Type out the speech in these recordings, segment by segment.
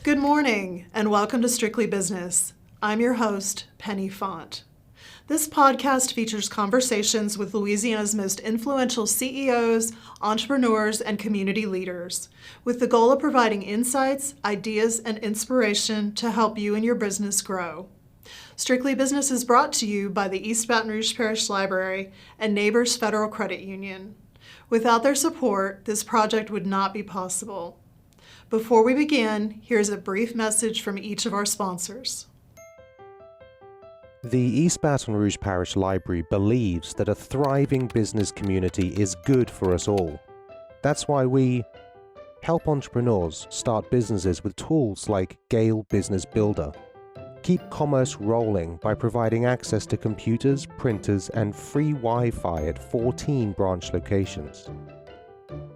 Good morning, and welcome to Strictly Business. I'm your host, Penny Font. This podcast features conversations with Louisiana's most influential CEOs, entrepreneurs, and community leaders, with the goal of providing insights, ideas, and inspiration to help you and your business grow. Strictly Business is brought to you by the East Baton Rouge Parish Library and Neighbors Federal Credit Union. Without their support, this project would not be possible. Before we begin, here's a brief message from each of our sponsors. The East Baton Rouge Parish Library believes that a thriving business community is good for us all. That's why we help entrepreneurs start businesses with tools like Gale Business Builder. Keep commerce rolling by providing access to computers, printers, and free Wi-Fi at 14 branch locations.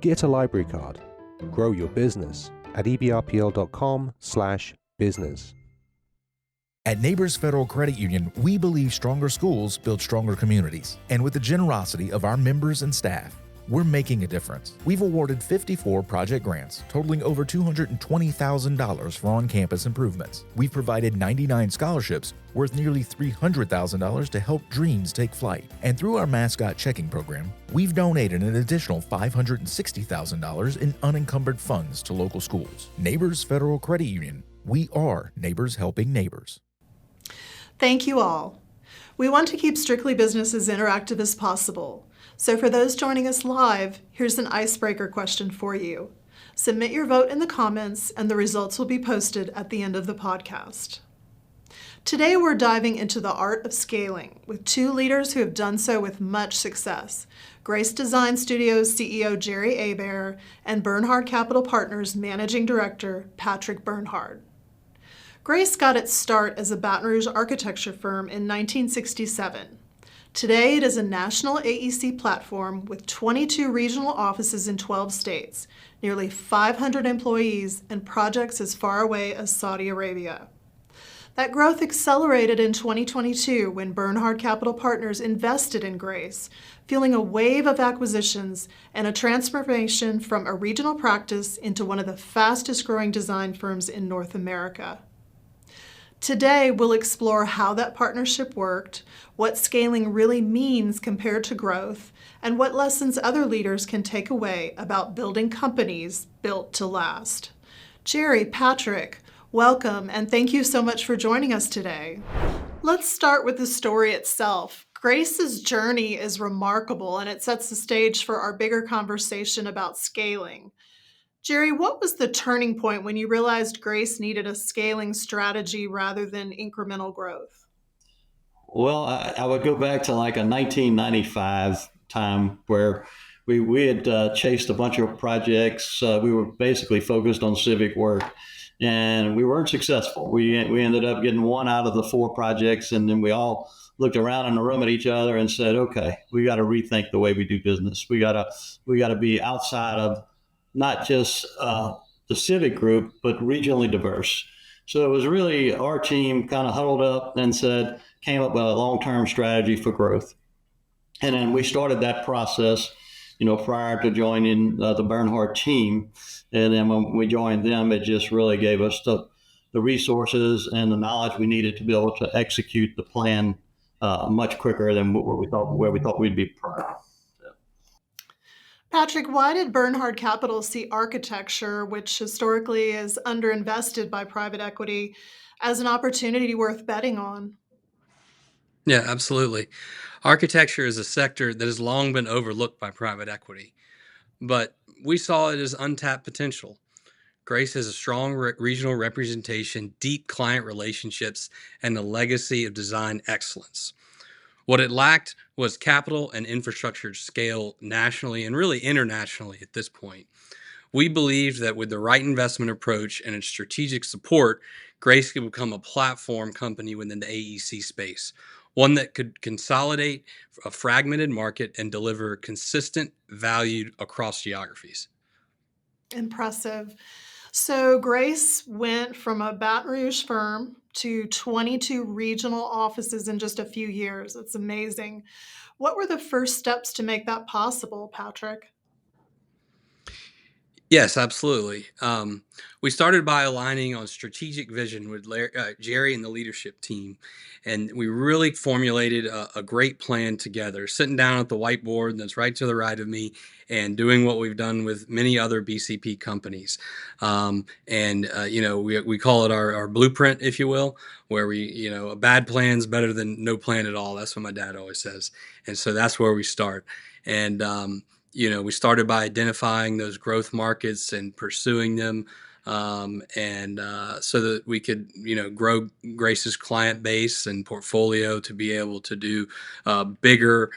Get a library card. Grow your business at ebrpl.com/business. At Neighbors Federal Credit Union, we believe stronger schools build stronger communities. And with the generosity of our members and staff, we're making a difference. We've awarded 54 project grants, totaling over $220,000 for on-campus improvements. We've provided 99 scholarships worth nearly $300,000 to help dreams take flight. And through our mascot checking program, we've donated an additional $560,000 in unencumbered funds to local schools. Neighbors Federal Credit Union. We are neighbors helping neighbors. Thank you all. We want to keep Strictly Business as interactive as possible. So for those joining us live, here's an icebreaker question for you. Submit your vote in the comments, and the results will be posted at the end of the podcast. Today, we're diving into the art of scaling with two leaders who have done so with much success: Grace Design Studios CEO Jerry Hebert and Bernhard Capital Partners Managing Director Patrick Bernhard. Grace got its start as a Baton Rouge architecture firm in 1967. Today, it is a national AEC platform with 22 regional offices in 12 states, nearly 500 employees, and projects as far away as Saudi Arabia. That growth accelerated in 2022 when Bernhard Capital Partners invested in Grace, fueling a wave of acquisitions and a transformation from a regional practice into one of the fastest-growing design firms in North America. Today, we'll explore how that partnership worked, what scaling really means compared to growth, and what lessons other leaders can take away about building companies built to last. Jerry, Patrick, welcome, and thank you so much for joining us today. Let's start with the story itself. Grace's journey is remarkable, and it sets the stage for our bigger conversation about scaling. Jerry, what was the turning point when you realized Grace needed a scaling strategy rather than incremental growth? Well, I would go back to like a 1995 time where we had chased a bunch of projects. We were basically focused on civic work, and we weren't successful. We ended up getting one out of the four projects, and then we all looked around in the room at each other and said, "Okay, we got to rethink the way we do business. We got to be outside of not just the civic group, but regionally diverse." So it was really our team kind of huddled up and came up with a long-term strategy for growth. And then we started that process, prior to joining the Bernhard team. And then when we joined them, it just really gave us the resources and the knowledge we needed to be able to execute the plan much quicker than where we thought we'd be prior. Patrick, why did Bernhard Capital see architecture, which historically is underinvested by private equity, as an opportunity worth betting on? Yeah, absolutely. Architecture is a sector that has long been overlooked by private equity, but we saw it as untapped potential. Grace has a strong regional representation, deep client relationships, and a legacy of design excellence. What it lacked was capital and infrastructure scale nationally and really internationally at this point. We believed that with the right investment approach and its strategic support, Grace could become a platform company within the AEC space, one that could consolidate a fragmented market and deliver consistent value across geographies. Impressive. So Grace went from a Baton Rouge firm to 22 regional offices in just a few years. It's amazing. What were the first steps to make that possible, Patrick? Yes, absolutely. We started by aligning on strategic vision with Jerry and the leadership team, and we really formulated a great plan together. Sitting down at the whiteboard that's right to the right of me, and doing what we've done with many other BCP companies. We call it our blueprint, if you will, where a bad plan's better than no plan at all. That's what my dad always says, and so that's where we start. And we started by identifying those growth markets and pursuing them, and so that we could, grow Grace's client base and portfolio to be able to do bigger,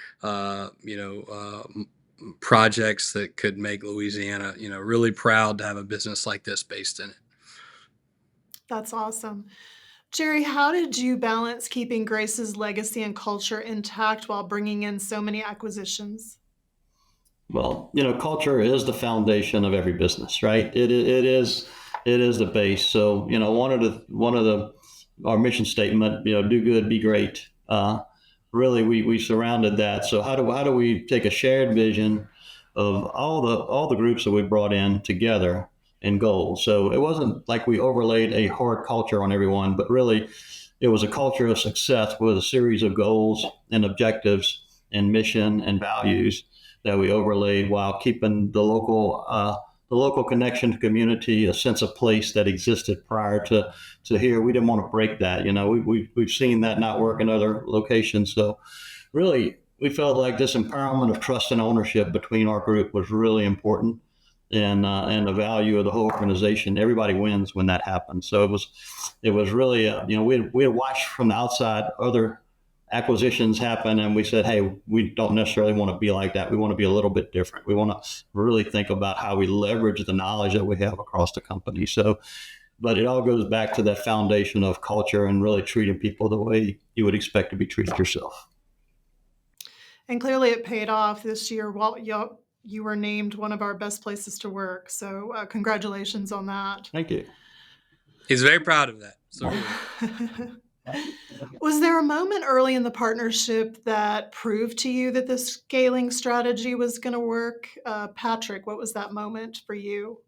projects that could make Louisiana, really proud to have a business like this based in it. That's awesome. Jerry, how did you balance keeping Grace's legacy and culture intact while bringing in so many acquisitions? Well, culture is the foundation of every business, right? It is the base. So, one of the our mission statement, do good, be great. Really, we surrounded that. So how do we take a shared vision of all the groups that we brought in together in goals? So it wasn't like we overlaid a hard culture on everyone, but really it was a culture of success with a series of goals and objectives and mission and values that we overlaid while keeping the local connection to community, a sense of place that existed prior to here. We didn't want to break that. We've seen that not work in other locations. So really, we felt like this empowerment of trust and ownership between our group was really important, and the value of the whole organization. Everybody wins when that happens. So it was really, we had watched from the outside other acquisitions happen, and we said, hey, we don't necessarily want to be like that. We want to be a little bit different. We want to really think about how we leverage the knowledge that we have across the company. So, but it all goes back to that foundation of culture and really treating people the way you would expect to be treated yourself. And clearly it paid off this year. Well, you were named one of our best places to work. So congratulations on that. Thank you. He's very proud of that. So Was there a moment early in the partnership that proved to you that the scaling strategy was going to work? Patrick, what was that moment for you?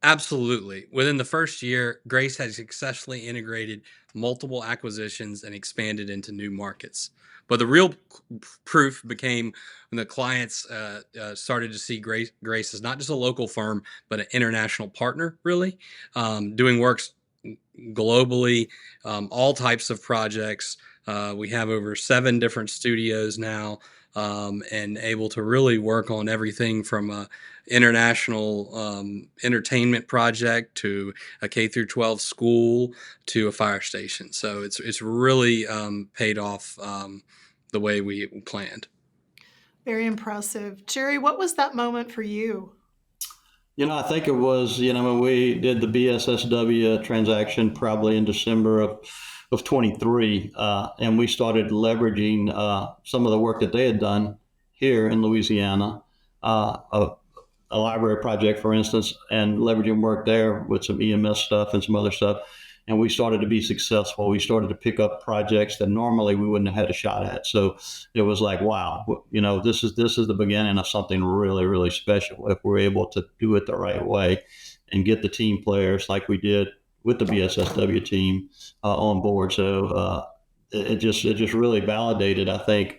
absolutely. Within the first year, Grace had successfully integrated multiple acquisitions and expanded into new markets. But the real proof became when the clients started to see Grace as not just a local firm, but an international partner, really, doing works globally, all types of projects. We have over 7 different studios now, and able to really work on everything from a international entertainment project to a K through 12 school to a fire station. So it's really paid off the way we planned. Very impressive. Jerry, what was that moment for you? I think it was, when we did the BSSW transaction probably in December of 23, and we started leveraging some of the work that they had done here in Louisiana, a library project, for instance, and leveraging work there with some EMS stuff and some other stuff. And we started to be successful. We started to pick up projects that normally we wouldn't have had a shot at. So it was like, wow, this is the beginning of something really, really special if we're able to do it the right way and get the team players like we did with the BSSW team on board. So it just really validated, I think,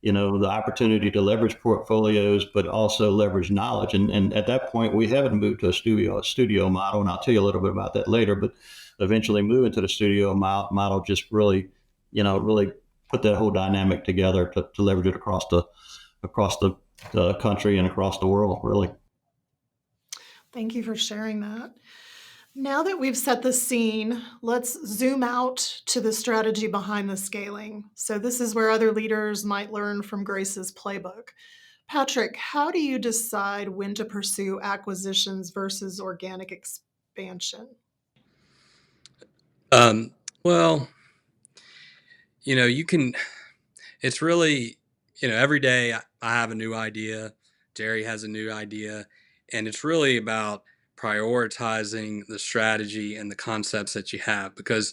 the opportunity to leverage portfolios, but also leverage knowledge. And at that point, we haven't moved to a studio model, and I'll tell you a little bit about that later. But eventually, moving to the studio model just really, really put that whole dynamic together to leverage it across the country and across the world, really. Thank you for sharing that. Now that we've set the scene, let's zoom out to the strategy behind the scaling. So, this is where other leaders might learn from Grace's playbook. Patrick, how do you decide when to pursue acquisitions versus organic expansion? Um, well, you can. It's really, every day I have a new idea. Jerry has a new idea, and it's really about prioritizing the strategy and the concepts that you have because,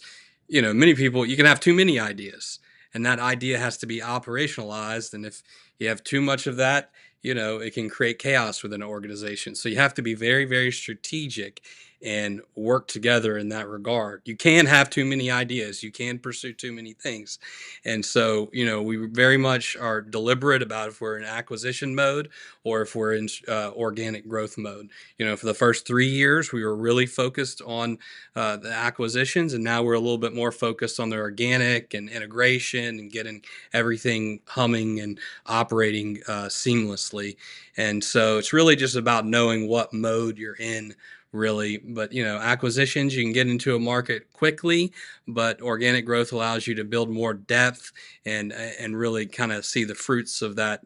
many people, you can have too many ideas, and that idea has to be operationalized. And if you have too much of that, it can create chaos within an organization. So you have to be very, very strategic and work together in that regard. You can have too many ideas, you can pursue too many things. And so, we very much are deliberate about if we're in acquisition mode or if we're in organic growth mode. For the first 3 years, we were really focused on the acquisitions, and now we're a little bit more focused on the organic and integration and getting everything humming and operating seamlessly. And so it's really just about knowing what mode you're in, really. But acquisitions, you can get into a market quickly, but organic growth allows you to build more depth and really kind of see the fruits of that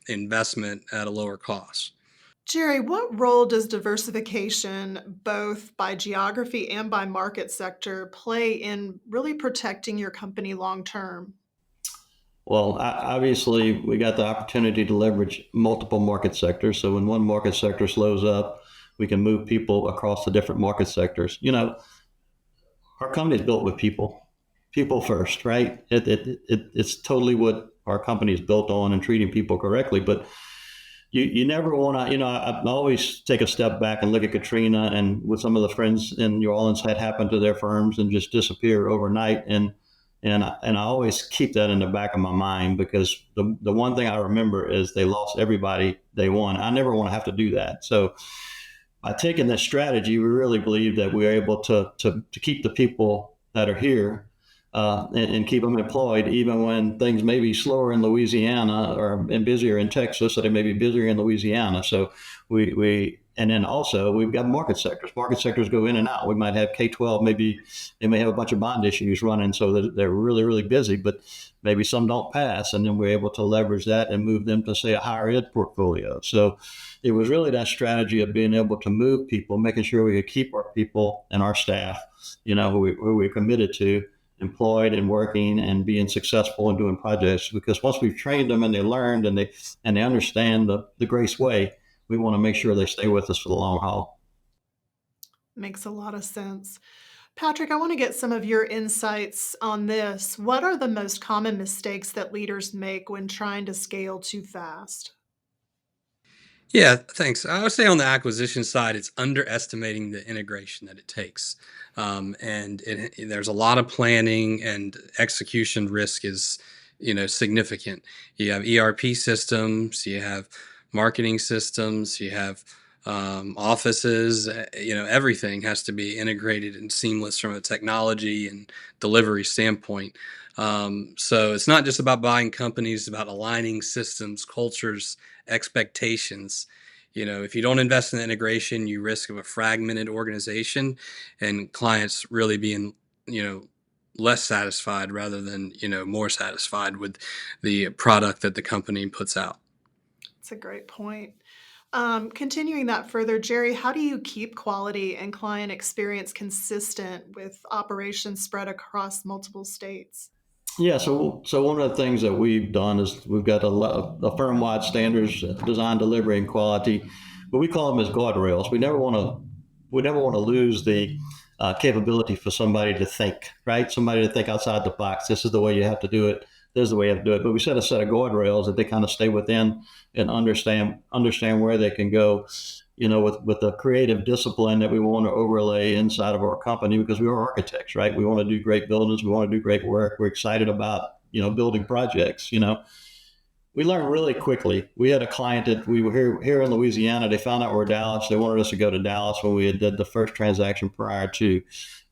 investment at a lower cost. Jerry, what role does diversification, both by geography and by market sector, play in really protecting your company long term? Well, obviously, we got the opportunity to leverage multiple market sectors. So when one market sector slows up, we can move people across the different market sectors. Our company is built with people, people first, right? It's totally what our company is built on and treating people correctly. But you never want to, I always take a step back and look at Katrina and what some of the friends in New Orleans had happened to their firms and just disappear overnight. And I always keep that in the back of my mind, because the one thing I remember is they lost everybody they won. I never want to have to do that. So by taking this strategy, we really believe that we're able to keep the people that are here and keep them employed, even when things may be slower in Louisiana and busier in Texas, so they may be busier in Louisiana. So and then also we've got market sectors. Market sectors go in and out. We might have K-12, maybe they may have a bunch of bond issues running, so that they're really, really busy, but maybe some don't pass. And then we're able to leverage that and move them to, say, a higher ed portfolio. So it was really that strategy of being able to move people, making sure we could keep our people and our staff, who we're committed to, employed and working and being successful and doing projects. Because once we've trained them and they learned and they understand the Grace way, we want to make sure they stay with us for the long haul. Makes a lot of sense. Patrick, I want to get some of your insights on this. What are the most common mistakes that leaders make when trying to scale too fast? Yeah, thanks. I would say on the acquisition side, it's underestimating the integration that it takes. There's a lot of planning, and execution risk is, significant. You have ERP systems, you have marketing systems, you have offices, everything has to be integrated and seamless from a technology and delivery standpoint. So it's not just about buying companies, it's about aligning systems, cultures, expectations. If you don't invest in the integration, you risk of a fragmented organization and clients really being, less satisfied rather than, more satisfied with the product that the company puts out. That's a great point. Continuing that further, Jerry, how do you keep quality and client experience consistent with operations spread across multiple states? Yeah, so one of the things that we've done is we've got a firm-wide standards, design, delivery, and quality, but we call them as guardrails. We never want to lose the capability for somebody to think, right? Somebody to think outside the box. This is the way you have to do it. This is the way you have to do it. But we set a set of guardrails that they kind of stay within and understand where they can go, with the creative discipline that we want to overlay inside of our company, because we are architects, right? We want to do great buildings. We want to do great work. We're excited about, building projects. We learned really quickly. We had a client that we were here in Louisiana. They found out we're Dallas. They wanted us to go to Dallas when we had did the first transaction prior to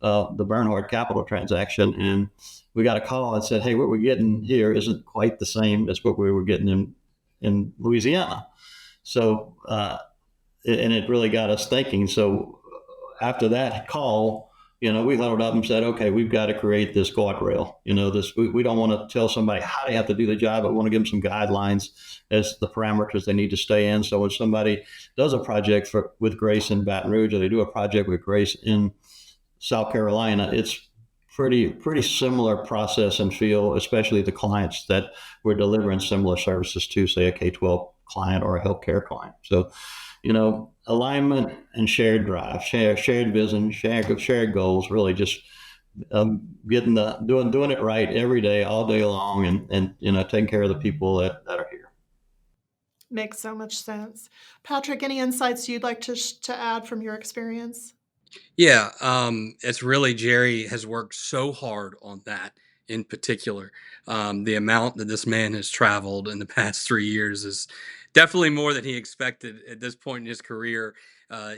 the Bernhard capital transaction. And we got a call and said, hey, what we're getting here isn't quite the same as what we were getting in Louisiana. So, and it really got us thinking. So after that call, we huddled up and said, okay, we've got to create this guardrail. We don't want to tell somebody how they have to do the job, but we want to give them some guidelines as the parameters they need to stay in. So when somebody does a project with Grace in Baton Rouge, or they do a project with Grace in South Carolina, it's pretty similar process and feel, especially the clients that we're delivering similar services to, say a K-12 client or a healthcare client. So, alignment and shared drive, shared vision, shared goals, really just doing it right every day, all day long, and taking care of the people that are here. Makes so much sense. Patrick, any insights you'd like to add from your experience? Yeah, it's really Jerry has worked so hard on that in particular. The amount that this man has traveled in the past 3 years is definitely more than he expected at this point in his career.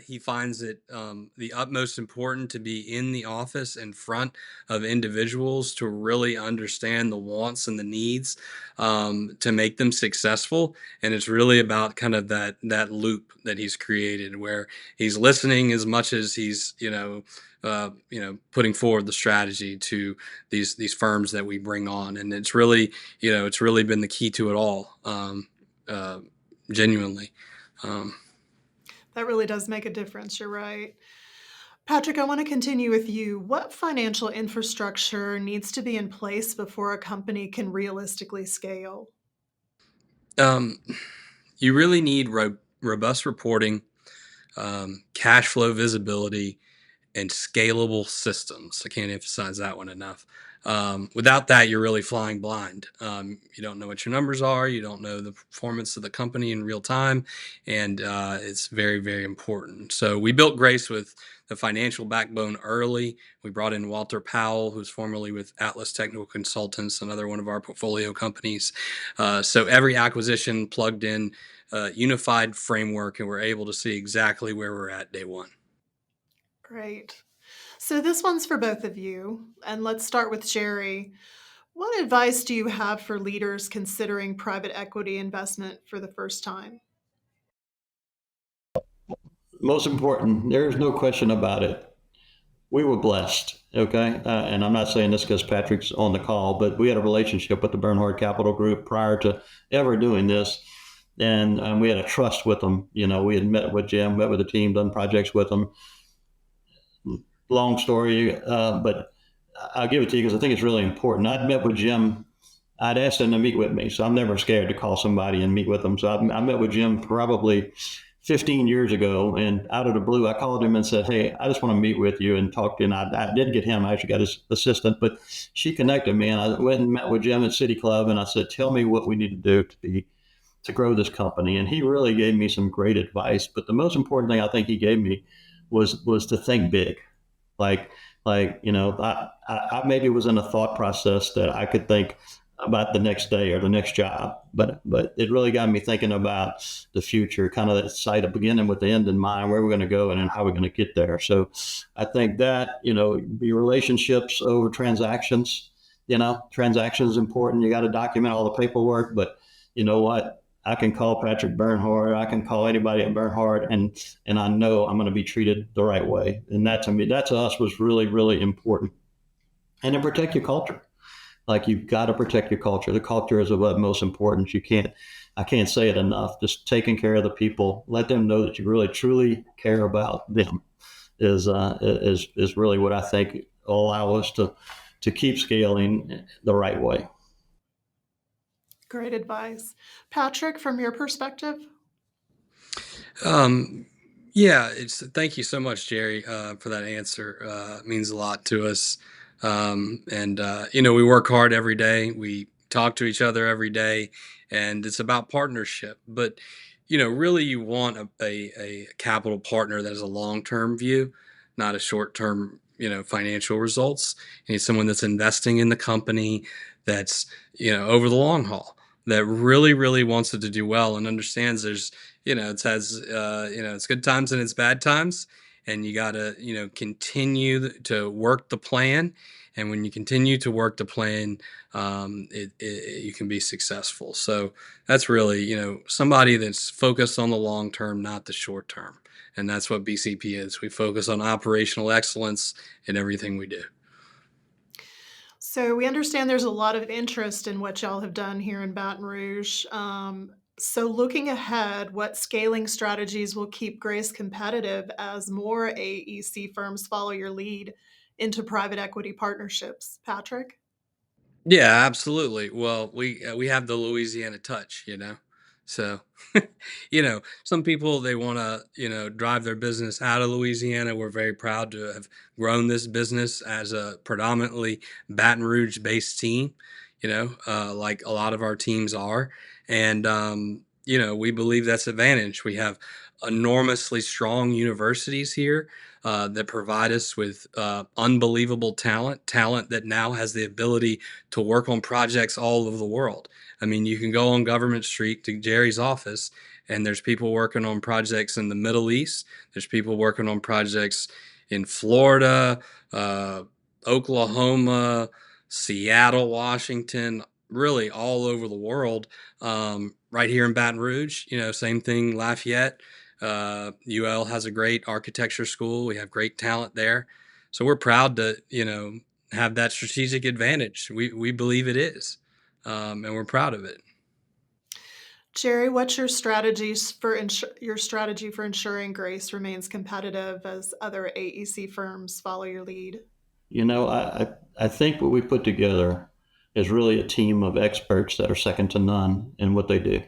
He finds it the utmost important to be in the office in front of individuals to really understand the wants and the needs to make them successful. And it's really about kind of that loop that he's created where he's listening as much as he's putting forward the strategy to these firms that we bring on, and it's really it's really been the key to it all, uh, genuinely. Um, That really does make a difference. You're right. Patrick, I want to continue with you. What financial infrastructure needs to be in place before a company can realistically scale? um, you really need robust reporting, cash flow visibility, and scalable systems. I can't emphasize that one enough. Without that, you're really flying blind. You don't know what your numbers are. You don't know the performance of the company in real time, and it's very, very important. So we built Grace with the financial backbone early. We brought in Walter Powell, who's formerly with Atlas Technical Consultants, another one of our portfolio companies. So every acquisition plugged in unified framework, and we're able to see exactly where we're at day one. Great. So this one's for both of you, and let's start with Jerry. What advice do you have for leaders considering private equity investment for the first time? Most important, there's no question about it. We were blessed, okay? And I'm not saying this because Patrick's on the call, but we had a relationship with the Bernhard Capital Group prior to ever doing this. And we had a trust with them. You know, we had met with Jim, met with the team, done projects with them. Long story, but I'll give it to you because I think it's really important. I'd met with Jim. I'd asked him to meet with me, so I'm never scared to call somebody and meet with them. So I met with Jim probably 15 years ago, and out of the blue, I called him and said, "Hey, I just want to meet with you and talk to you." And I did get him. I actually got his assistant, but she connected me, and I went and met with Jim at City Club, and I said, "Tell me what we need to do to grow this company." And he really gave me some great advice. But the most important thing I think he gave me was to think big. Like I maybe was in a thought process that I could think about the next day or the next job, but it really got me thinking about the future, kind of that sight of beginning with the end in mind, where we're going to go and then how we're going to get there. So I think that be relationships over transactions. Transactions is important. You got to document all the paperwork, but you know what? I can call Patrick Bernhard. I can call anybody at Bernhard, and I know I'm going to be treated the right way. And that to us was really, really important. And then protect your culture. Like you've got to protect your culture. The culture is what most important. I can't say it enough. Just taking care of the people, let them know that you really truly care about them is really what I think will allow us to keep scaling the right way. Great advice. Patrick, from your perspective? Um, yeah, it's thank you so much, Jerry, for that answer. It means a lot to us. And we work hard every day. We talk to each other every day, and it's about partnership. But really, you want a capital partner that has a long term view, not a short term financial results. You need someone that's investing in the company, that's over the long haul, that really really wants it to do well and understands there's it has it's good times and it's bad times, and you got to continue to work the plan. And when you continue to work the plan, you can be successful. So that's really somebody that's focused on the long term, not the short term. And that's what BCP is. We focus on operational excellence in everything we do. So we understand there's a lot of interest in what y'all have done here in Baton Rouge. So looking ahead, what scaling strategies will keep Grace competitive as more AEC firms follow your lead into private equity partnerships? Patrick? Yeah, absolutely. Well, we have the Louisiana touch, So, some people they want to, drive their business out of Louisiana. We're very proud to have grown this business as a predominantly Baton Rouge based team, like a lot of our teams are. And we believe that's advantage. We have enormously strong universities here that provide us with unbelievable talent that now has the ability to work on projects all over the world. I mean, you can go on Government Street to Jerry's office, and there's people working on projects in the Middle East. There's people working on projects in Florida, uh, Oklahoma, Seattle, Washington, really all over the world. Right here in Baton Rouge, same thing, Lafayette. UL has a great architecture school. We have great talent there. So we're proud to, have that strategic advantage. We believe it is, and we're proud of it. Jerry, what's your your strategy for ensuring Grace remains competitive as other AEC firms follow your lead? I think what we put together is really a team of experts that are second to none in what they do.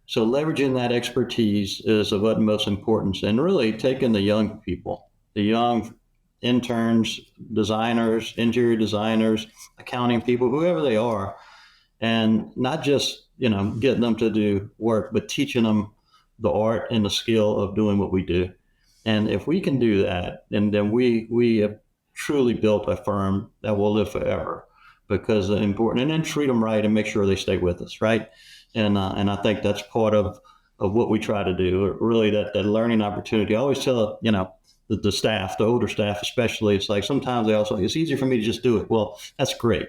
So leveraging that expertise is of utmost importance, and really taking the young people, the young interns, designers, interior designers, accounting people, whoever they are, and not just getting them to do work, but teaching them the art and the skill of doing what we do. And if we can do that, then we have truly built a firm that will live forever, because it's important. And then treat them right and make sure they stay with us, right? And I think that's part of what we try to do. Really, that learning opportunity. I always tell the staff, the older staff especially, it's like sometimes they also, it's easy for me to just do it. Well, that's great.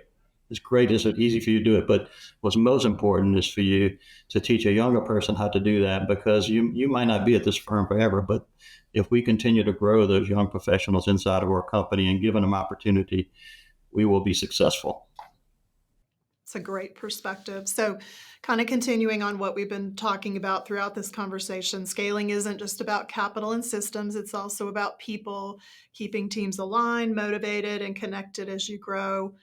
It's great. It's easy for you to do it. But what's most important is for you to teach a younger person how to do that, because you might not be at this firm forever, but if we continue to grow those young professionals inside of our company and giving them opportunity, we will be successful. It's a great perspective. So, kind of continuing on what we've been talking about throughout this conversation, scaling isn't just about capital and systems, it's also about people, keeping teams aligned, motivated, and connected as you grow.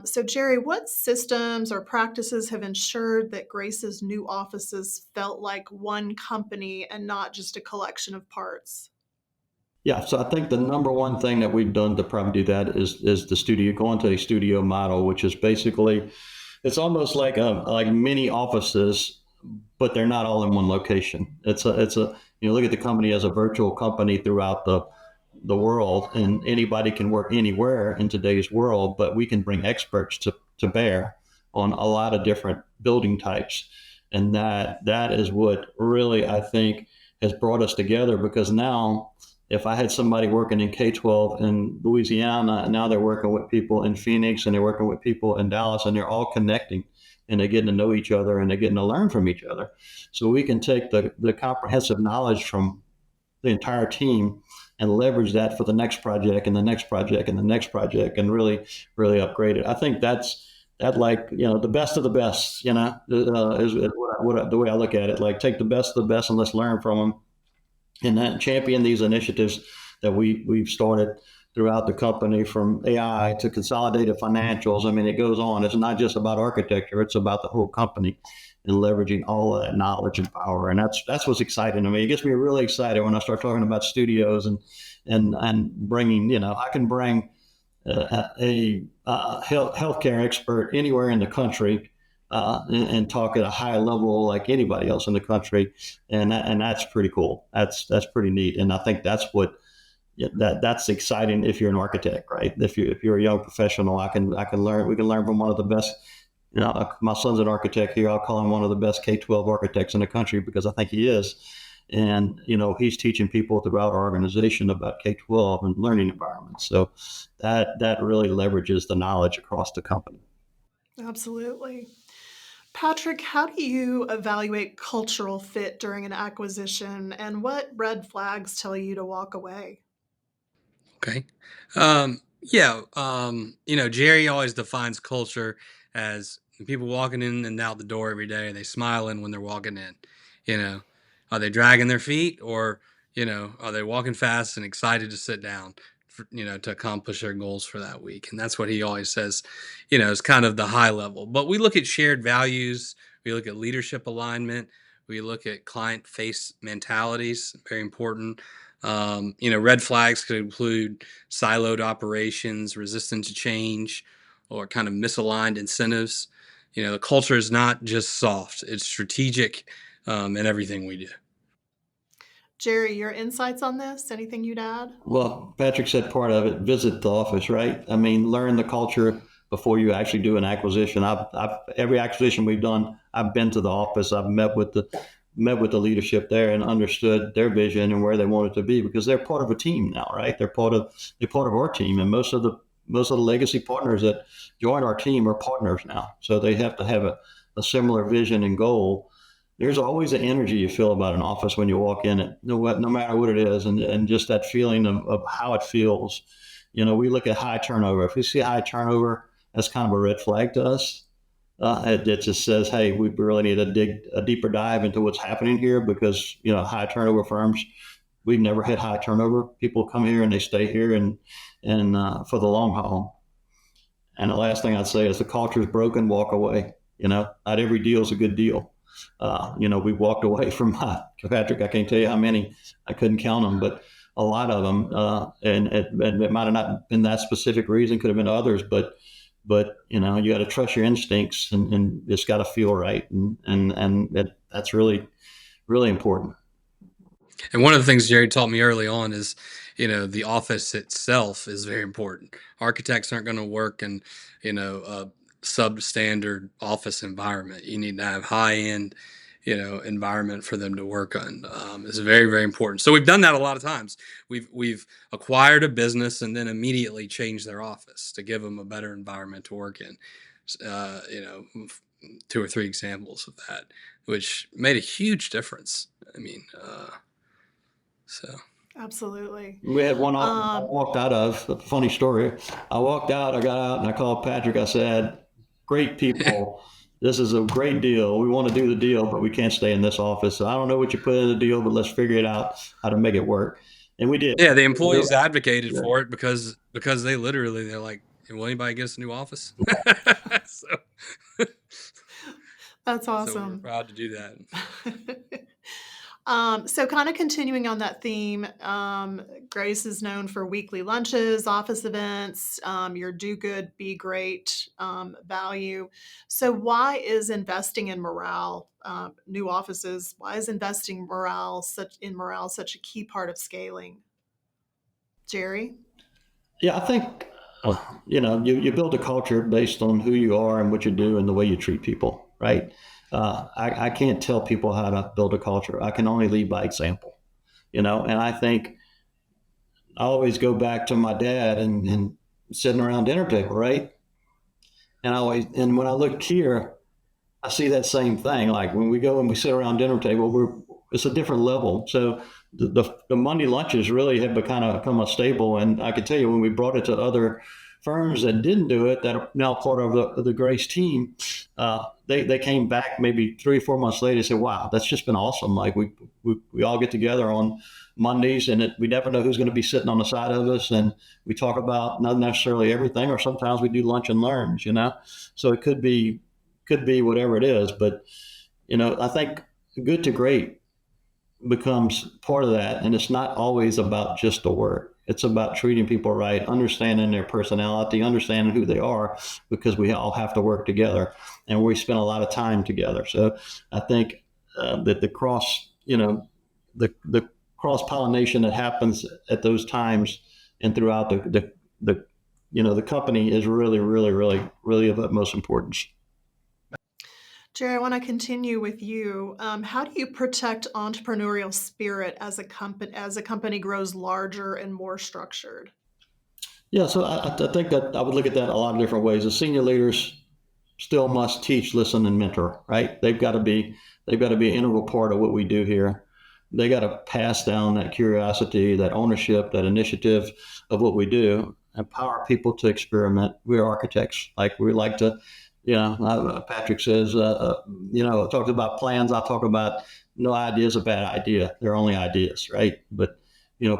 So, Jerry, what systems or practices have ensured that Grace's new offices felt like one company and not just a collection of parts? Yeah, so I think the number one thing that we've done to probably do that is the studio, going to a studio model, which is basically, it's almost like mini offices, but they're not all in one location. It's a look at the company as a virtual company throughout the world, and anybody can work anywhere in today's world, but we can bring experts to bear on a lot of different building types. And that is what really, I think, has brought us together, because now if I had somebody working in K-12 in Louisiana, and now they're working with people in Phoenix, and they're working with people in Dallas, and they're all connecting, and they're getting to know each other, and they're getting to learn from each other. So we can take the comprehensive knowledge from the entire team and leverage that for the next project and the next project and the next project, and really, really upgrade it. I think the best of the best, is the way I look at it. Like, take the best of the best and let's learn from them, and then champion these initiatives that we've started throughout the company, from AI to consolidated financials. I mean, it goes on. It's not just about architecture; it's about the whole company and leveraging all of that knowledge and power. And that's what's exciting to me. It gets me really excited when I start talking about studios and bringing. I can bring a healthcare expert anywhere in the country, and talk at a high level like anybody else in the country, and that's pretty cool. That's pretty neat, and I think that's exciting if you're an architect, right? If you're a young professional, I can learn. We can learn from one of the best. My son's an architect here. I'll call him one of the best K-12 architects in the country, because I think he is. And he's teaching people throughout our organization about K-12 and learning environments. So that really leverages the knowledge across the company. Absolutely. Patrick, how do you evaluate cultural fit during an acquisition, and what red flags tell you to walk away? Okay. Yeah. Jerry always defines culture as people walking in and out the door every day. Are they smiling when they're walking in? You know, are they dragging their feet, or, are they walking fast and excited to sit down, to accomplish their goals for that week? And that's what he always says, is kind of the high level. But we look at shared values. We look at leadership alignment. We look at client face mentalities, very important. Red flags could include siloed operations, resistance to change, or kind of misaligned incentives. The culture is not just soft; it's strategic in everything we do. Jerry, your insights on this? Anything you'd add? Well, Patrick said part of it, visit the office, right? I mean, learn the culture before you actually do an acquisition. Every acquisition we've done, I've been to the office. I've met with the leadership there and understood their vision and where they want it to be, because they're part of a team now, right? They're part of our team, and most of the legacy partners that join our team are partners now. So they have to have a similar vision and goal. There's always an energy you feel about an office when you walk in it, no matter what it is, and just that feeling of how it feels. We look at high turnover. If we see high turnover, that's kind of a red flag to us. It just says, hey, we really need to dig a deeper dive into what's happening here, because high turnover firms, we've never had high turnover. People come here and they stay here and for the long haul. And the last thing I'd say is, the culture is broken, walk away. Not every deal is a good deal. We walked away from Patrick. I can't tell you how many. I couldn't count them, but a lot of them. And it might have not been that specific reason. Could have been others, but you got to trust your instincts, and it's got to feel right, and that's really, really important. And one of the things Jerry taught me early on is, the office itself is very important. Architects aren't going to work in, a substandard office environment. You need to have high end, environment for them to work on. It's very, very important. So we've done that a lot of times. We've acquired a business and then immediately changed their office to give them a better environment to work in. Uh, you know, 2 or 3 examples of that, which made a huge difference. I mean, so. Absolutely. We had one I walked out of, a funny story. I walked out, I got out, and I called Patrick. I said, great people. This is a great deal. We want to do the deal, but we can't stay in this office. So I don't know what you put in the deal, but let's figure it out, how to make it work. And we did. Yeah, the employees advocated Yeah. for it because they're like, will anybody get us a new office? so, That's so we're awesome. proud to do that. So kind of continuing on that theme, Grace is known for weekly lunches, office events, your do good, be great value. So why is investing in morale, new offices, why is investing in morale such a key part of scaling? Jerry? Yeah, I think, you build a culture based on who you are and what you do and the way you treat people, right? I can't tell people how to build a culture. I can only lead by example, and I think I always go back to my dad and sitting around dinner table, right? And when I look here, I see that same thing. Like when we go and we sit around dinner table, it's a different level. So the Monday lunches really have become a staple. And I can tell you, when we brought it to other firms that didn't do it, that are now part of the Grace team, they came back maybe 3 or 4 months later and said, "Wow, that's just been awesome! Like we all get together on Mondays, and we never know who's going to be sitting on the side of us, and we talk about not necessarily everything, or sometimes we do lunch and learns, So it could be whatever it is, but I think good to great becomes part of that, and it's not always about just the work. It's about treating people right, understanding their personality, understanding who they are, because we all have to work together, and we spend a lot of time together. So I think that the cross pollination that happens at those times and throughout the company is really, really, really, really of utmost importance. Jerry, I want to continue with you. How do you protect entrepreneurial spirit as a company grows larger and more structured? Yeah, so I think that I would look at that a lot of different ways. The senior leaders still must teach, listen, and mentor, right? They've got to be an integral part of what we do here. They got to pass down that curiosity, that ownership, that initiative of what we do, empower people to experiment. We're architects. Like we like to, Patrick says, talks about plans. I talk about no idea is a bad idea. They're only ideas, right? But,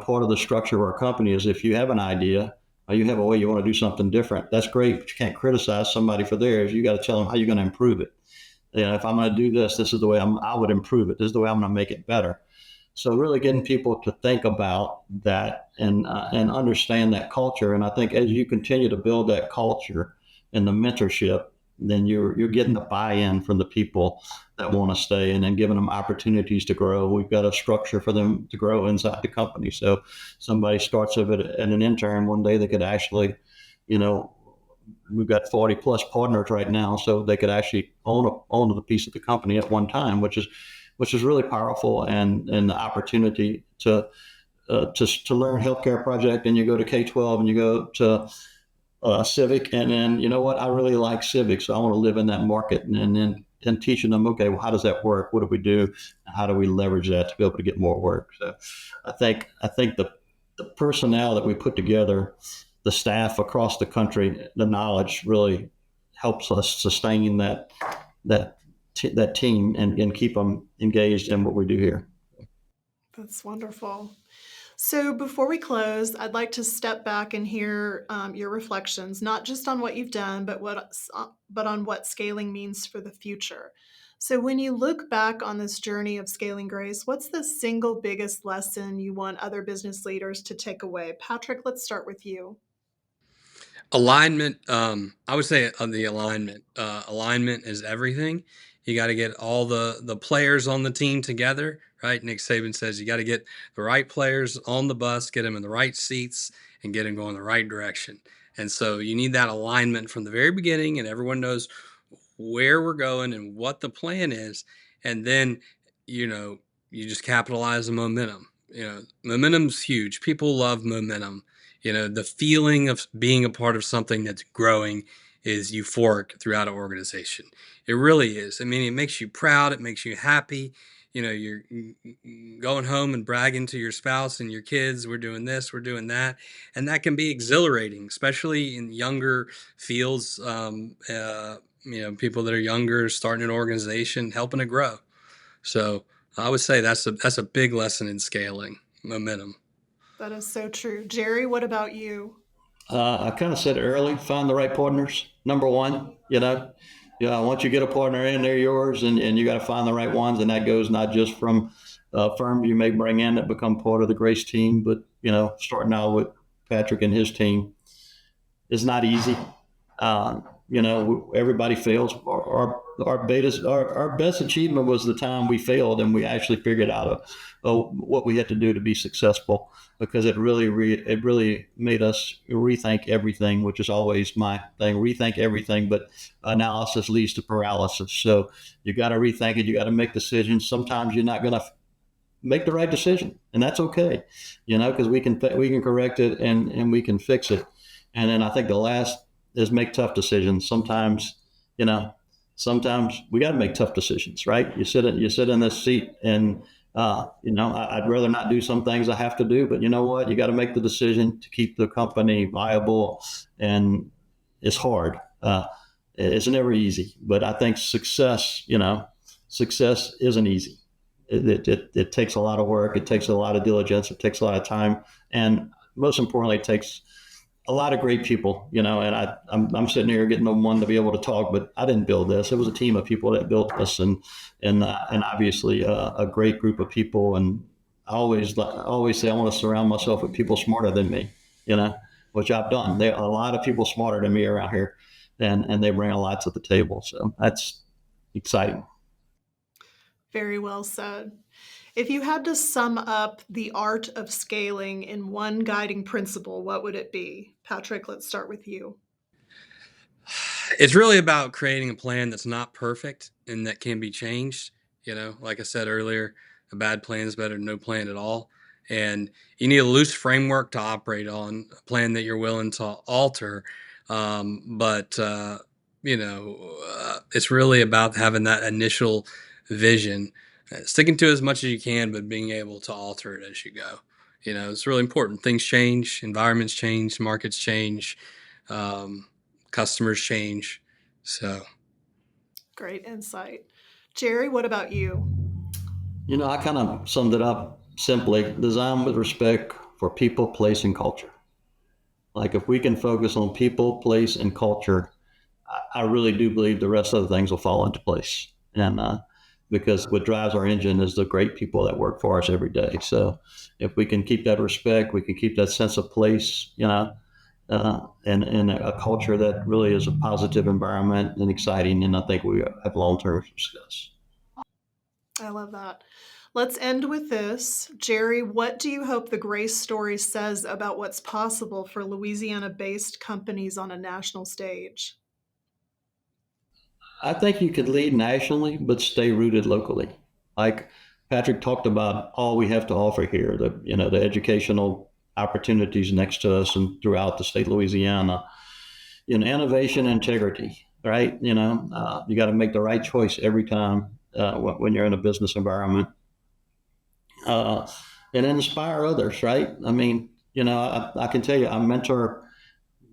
part of the structure of our company is if you have an idea or you have a way you want to do something different, that's great, but you can't criticize somebody for theirs. You got to tell them how you're going to improve it. If I'm going to do this, this is the way I would improve it. This is the way I'm going to make it better. So really getting people to think about that and understand that culture. And I think as you continue to build that culture and the mentorship, then you're getting the buy-in from the people that want to stay, and then giving them opportunities to grow. We've got a structure for them to grow inside the company. So somebody starts of it at an intern one day, they could actually, you know, we've got 40 plus partners right now, so they could actually own a piece of the company at one time, which is really powerful, and the opportunity to learn healthcare project, and you go to K-12 and you go to civic, and then you know what, I really like civic, so I want to live in that market, and then teaching them, okay, well, how does that work? What do we do? How do we leverage that to be able to get more work? So I think the personnel that we put together, the staff across the country, the knowledge really helps us sustain that team, and keep them engaged in what we do here. That's wonderful. So before we close, I'd like to step back and hear your reflections, not just on what you've done, but on what scaling means for the future. So when you look back on this journey of scaling Grace, what's the single biggest lesson you want other business leaders to take away? Patrick, let's start with you. Alignment, I would say on the alignment. Alignment is everything. You got to get all the players on the team together, right? Nick Saban says you got to get the right players on the bus, get them in the right seats, and get them going the right direction. And so you need that alignment from the very beginning, and everyone knows where we're going and what the plan is. And then, you know, you just capitalize the momentum. You know, momentum's huge. People love momentum. You know, the feeling of being a part of something that's growing is euphoric throughout an organization. It really is. I mean, it makes you proud. It makes you happy. You know, you're going home and bragging to your spouse and your kids, we're doing this, we're doing that. And that can be exhilarating, especially in younger fields. You know, people that are younger, starting an organization, helping it grow. So I would say that's a big lesson in scaling momentum. That is so true. Jerry, what about you? I kind of said early, find the right partners. Number one, once you get a partner in, they're yours, and you got to find the right ones. And that goes not just from firms you may bring in that become part of the Grace team, but, starting out with Patrick and his team is not easy. Everybody fails. Our best achievement was the time we failed and we actually figured out what we had to do to be successful, because it really made us rethink everything, which is always my thing. Rethink everything, but analysis leads to paralysis. So you got to rethink it. You got to make decisions. Sometimes you're not going to make the right decision, and that's okay, because we can correct it, and we can fix it. And then I think the last is make tough decisions. Sometimes we got to make tough decisions, right? You sit in this seat, and I'd rather not do some things I have to do, but you know what? You got to make the decision to keep the company viable, and it's hard. It's never easy, but I think success isn't easy. It takes a lot of work. It takes a lot of diligence. It takes a lot of time, and most importantly, it takes a lot of great people, and I'm sitting here getting the one to be able to talk, but I didn't build this. It was a team of people that built this, and obviously a great group of people. And I always say I want to surround myself with people smarter than me, which I've done. There are a lot of people smarter than me around here, and they bring a lot to the table. So that's exciting. Very well said. If you had to sum up the art of scaling in one guiding principle, what would it be? Patrick, let's start with you. It's really about creating a plan that's not perfect and that can be changed. Like I said earlier, a bad plan is better than no plan at all. And you need a loose framework to operate on, a plan that you're willing to alter. It's really about having that initial vision, sticking to as much as you can, but being able to alter it as you go. It's really important. Things change, environments change, markets change, customers change. So, great insight. Jerry, what about you? I kind of summed it up simply: design with respect for people, place, and culture. Like, if we can focus on people, place, and culture, I really do believe the rest of the things will fall into place. And because what drives our engine is the great people that work for us every day. So if we can keep that respect, we can keep that sense of place, and a culture that really is a positive environment and exciting. And I think we have long-term success. I love that. Let's end with this. Jerry, what do you hope the Grace story says about what's possible for Louisiana-based companies on a national stage? I think you could lead nationally, but stay rooted locally. Like Patrick talked about, all we have to offer here, the educational opportunities next to us and throughout the state of Louisiana, innovation, integrity, right? You got to make the right choice every time when you're in a business environment, uh, and inspire others, right? I mean, I can tell you, I mentor.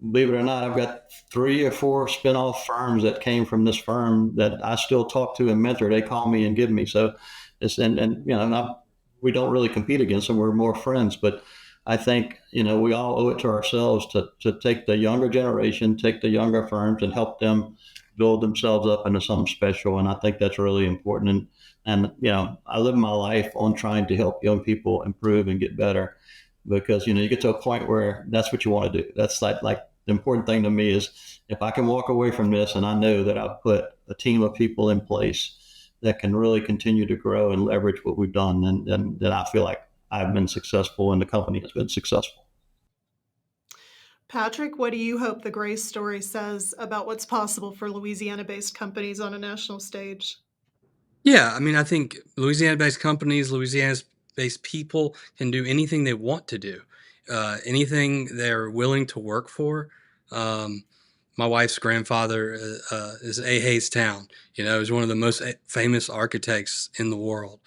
Believe it or not, I've got 3 or 4 spinoff firms that came from this firm that I still talk to and mentor. They call me and give me. So it's, and not, we don't really compete against them. We're more friends, but I think, we all owe it to ourselves to take the younger generation, take the younger firms and help them build themselves up into something special. And I think that's really important. And I live my life on trying to help young people improve and get better, because you get to a point where that's what you want to do. That's like the important thing to me is, if I can walk away from this and I know that I've put a team of people in place that can really continue to grow and leverage what we've done, then I feel like I've been successful and the company has been successful. Patrick, what do you hope the Grace story says about what's possible for Louisiana-based companies on a national stage? Yeah, I mean, I think Louisiana-based companies, Louisiana-based people can do anything they want to do, anything they're willing to work for. Um, my wife's grandfather is A. Hayes Town. He's one of the most famous architects in the world,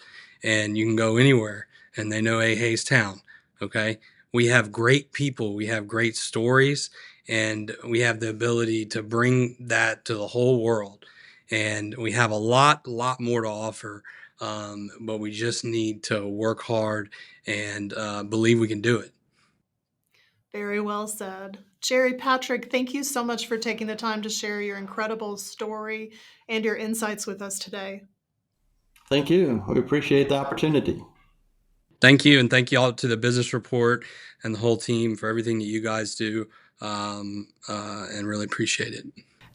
and you can go anywhere and they know A. Hayes Town. Okay, we have great people, we have great stories, and we have the ability to bring that to the whole world. And we have a lot more to offer, but we just need to work hard and believe we can do it. Very well said. Jerry, Patrick, thank you so much for taking the time to share your incredible story and your insights with us today. Thank you. We appreciate the opportunity. Thank you, and thank you all to the Business Report and the whole team for everything that you guys do, and really appreciate it.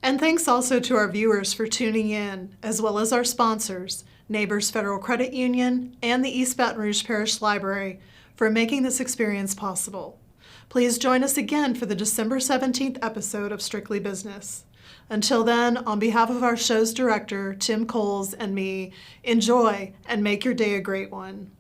And thanks also to our viewers for tuning in, as well as our sponsors, Neighbors Federal Credit Union and the East Baton Rouge Parish Library, for making this experience possible. Please join us again for the December 17th episode of Strictly Business. Until then, on behalf of our show's director, Tim Coles, and me, enjoy and make your day a great one.